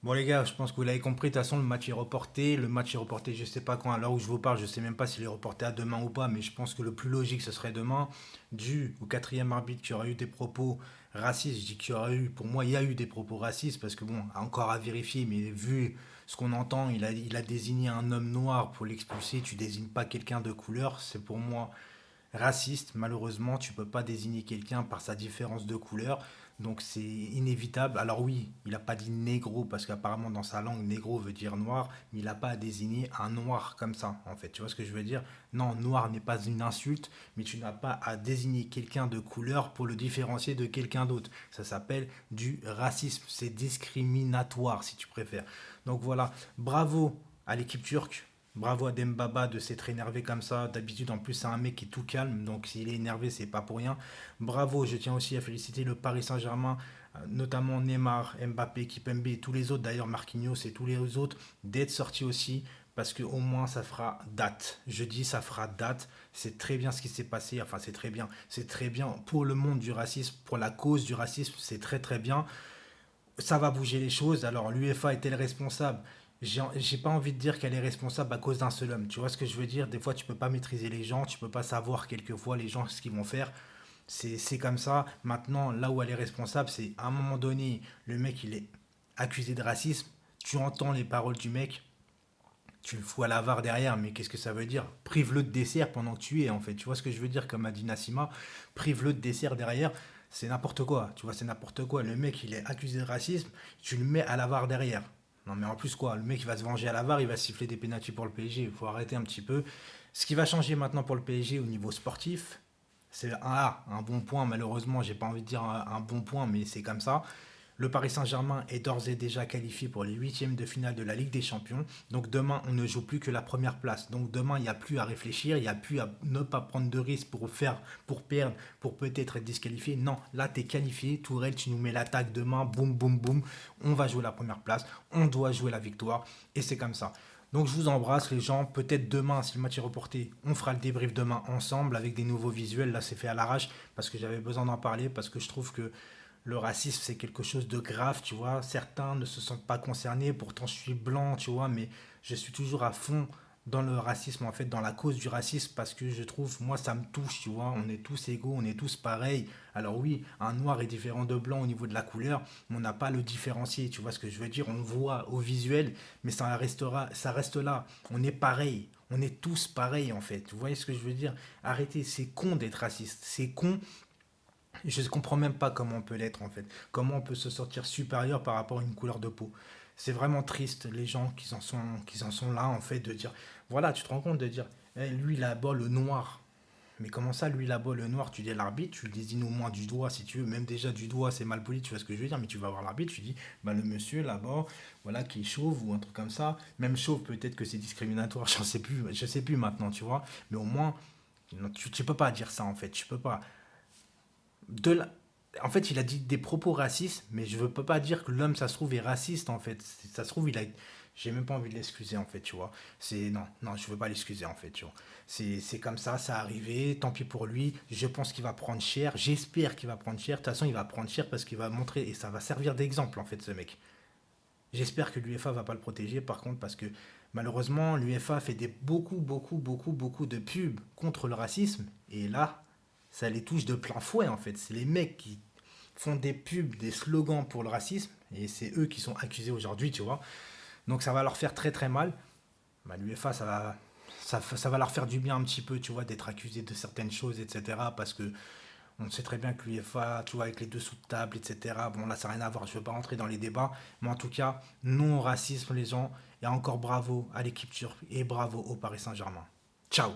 Bon les gars, je pense que vous l'avez compris, de toute façon le match est reporté. Le match est reporté je sais pas quand, à l'heure où je vous parle, je sais même pas s'il est reporté à demain ou pas, mais je pense que le plus logique ce serait demain, dû au quatrième arbitre qui aurait eu des propos racistes. Je dis qu'il y aurait eu, pour moi il y a eu des propos racistes, parce que bon, encore à vérifier, mais vu ce qu'on entend, il a désigné un homme noir pour l'expulser, tu désignes pas quelqu'un de couleur, c'est pour moi raciste. Malheureusement, tu peux pas désigner quelqu'un par sa différence de couleur. Donc c'est inévitable. Alors oui, il n'a pas dit négro parce qu'apparemment dans sa langue, négro veut dire noir, mais il n'a pas à désigner un noir comme ça, en fait. Tu vois ce que je veux dire? Non, noir n'est pas une insulte, mais tu n'as pas à désigner quelqu'un de couleur pour le différencier de quelqu'un d'autre. Ça s'appelle du racisme. C'est discriminatoire, si tu préfères. Donc voilà, bravo à l'équipe turque. Bravo à Dembaba de s'être énervé comme ça. D'habitude, en plus, c'est un mec qui est tout calme. Donc, s'il est énervé, c'est pas pour rien. Bravo. Je tiens aussi à féliciter le Paris Saint-Germain, notamment Neymar, Mbappé, Kipembe et tous les autres, d'ailleurs Marquinhos et tous les autres, d'être sortis aussi. Parce que au moins ça fera date. Je dis ça fera date. C'est très bien ce qui s'est passé. Enfin, c'est très bien. C'est très bien pour le monde du racisme, pour la cause du racisme. C'est très très bien, ça va bouger les choses. Alors l'UEFA est-elle responsable? J'ai pas envie de dire qu'elle est responsable à cause d'un seul homme. Tu vois ce que je veux dire? Des fois, tu peux pas maîtriser les gens, tu peux pas savoir quelquefois les gens ce qu'ils vont faire. C'est comme ça. Maintenant, là où elle est responsable, c'est à un moment donné, le mec il est accusé de racisme. Tu entends les paroles du mec, tu le fous à la VAR derrière, mais qu'est-ce que ça veut dire? Prive-le de dessert pendant que tu y es, en fait. Tu vois ce que je veux dire, comme a dit Nassima? Prive-le de dessert derrière, c'est n'importe quoi. Tu vois, c'est n'importe quoi. Le mec, il est accusé de racisme, tu le mets à la VAR derrière. Non, mais en plus, quoi, le mec, il va se venger à la VAR, il va siffler des pénaltys pour le PSG. Il faut arrêter un petit peu. Ce qui va changer maintenant pour le PSG au niveau sportif, c'est un bon point. Malheureusement, j'ai pas envie de dire un bon point, mais c'est comme ça. Le Paris Saint-Germain est d'ores et déjà qualifié pour les huitièmes de finale de la Ligue des Champions. Donc demain, on ne joue plus que la première place. Donc demain, il n'y a plus à réfléchir, il n'y a plus à ne pas prendre de risques pour perdre, pour peut-être être disqualifié. Non, là, tu es qualifié. Tourelle, tu nous mets l'attaque demain, boum, boum, boum. On va jouer la première place, on doit jouer la victoire. Et c'est comme ça. Donc je vous embrasse les gens. Peut-être demain, si le match est reporté, on fera le débrief demain ensemble avec des nouveaux visuels. Là, c'est fait à l'arrache parce que j'avais besoin d'en parler, parce que je trouve que le racisme, c'est quelque chose de grave, tu vois. Certains ne se sentent pas concernés, pourtant je suis blanc, tu vois, mais je suis toujours à fond dans le racisme, en fait, dans la cause du racisme, parce que je trouve, moi, ça me touche, tu vois. On est tous égaux, on est tous pareils. Alors oui, un noir est différent de blanc au niveau de la couleur, mais on n'a pas à le différencier, tu vois ce que je veux dire. On voit au visuel, mais ça reste là. On est pareil. On est tous pareils, en fait. Vous voyez ce que je veux dire? Arrêtez, c'est con d'être raciste. C'est con. Je ne comprends même pas comment on peut l'être en fait. Comment on peut se sentir supérieur par rapport à une couleur de peau. C'est vraiment triste les gens qui en sont là en fait de dire, voilà, tu te rends compte de dire, eh, lui il a bas le noir. Mais comment ça, lui là-bas, le noir, tu dis à l'arbitre, tu le désignes au moins du doigt si tu veux, même déjà du doigt c'est mal poli, tu vois ce que je veux dire, mais tu vas voir l'arbitre, tu dis, bah le monsieur là-bas, voilà, qui est chauve ou un truc comme ça, même chauve peut-être que c'est discriminatoire, je sais plus maintenant, tu vois, mais au moins, non, tu peux pas dire ça en fait, tu peux pas de la- En fait, il a dit des propos racistes, mais je ne peux pas dire que l'homme, ça se trouve, est raciste, en fait. Ça se trouve, il a. J'ai même pas envie de l'excuser, en fait, tu vois. C'est. Non, non, je veux pas l'excuser, en fait, tu vois. C'est comme ça a arrivé, tant pis pour lui. Je pense qu'il va prendre cher. J'espère qu'il va prendre cher. De toute façon, il va prendre cher parce qu'il va montrer, et ça va servir d'exemple, en fait, ce mec. J'espère que l'UEFA va pas le protéger, par contre, parce que malheureusement, l'UEFA fait beaucoup de pubs contre le racisme, et là, ça les touche de plein fouet, en fait. C'est les mecs qui font des pubs, des slogans pour le racisme, et c'est eux qui sont accusés aujourd'hui, tu vois. Donc ça va leur faire très très mal. Bah, L'UEFA, ça va leur faire du bien un petit peu, tu vois, d'être accusé de certaines choses, etc. Parce que on sait très bien que l'UEFA, tu vois, avec les dessous de table, etc. Bon, là, ça n'a rien à voir, je ne veux pas rentrer dans les débats. Mais en tout cas, non au racisme, les gens. Et encore bravo à l'équipe turque et bravo au Paris Saint-Germain. Ciao.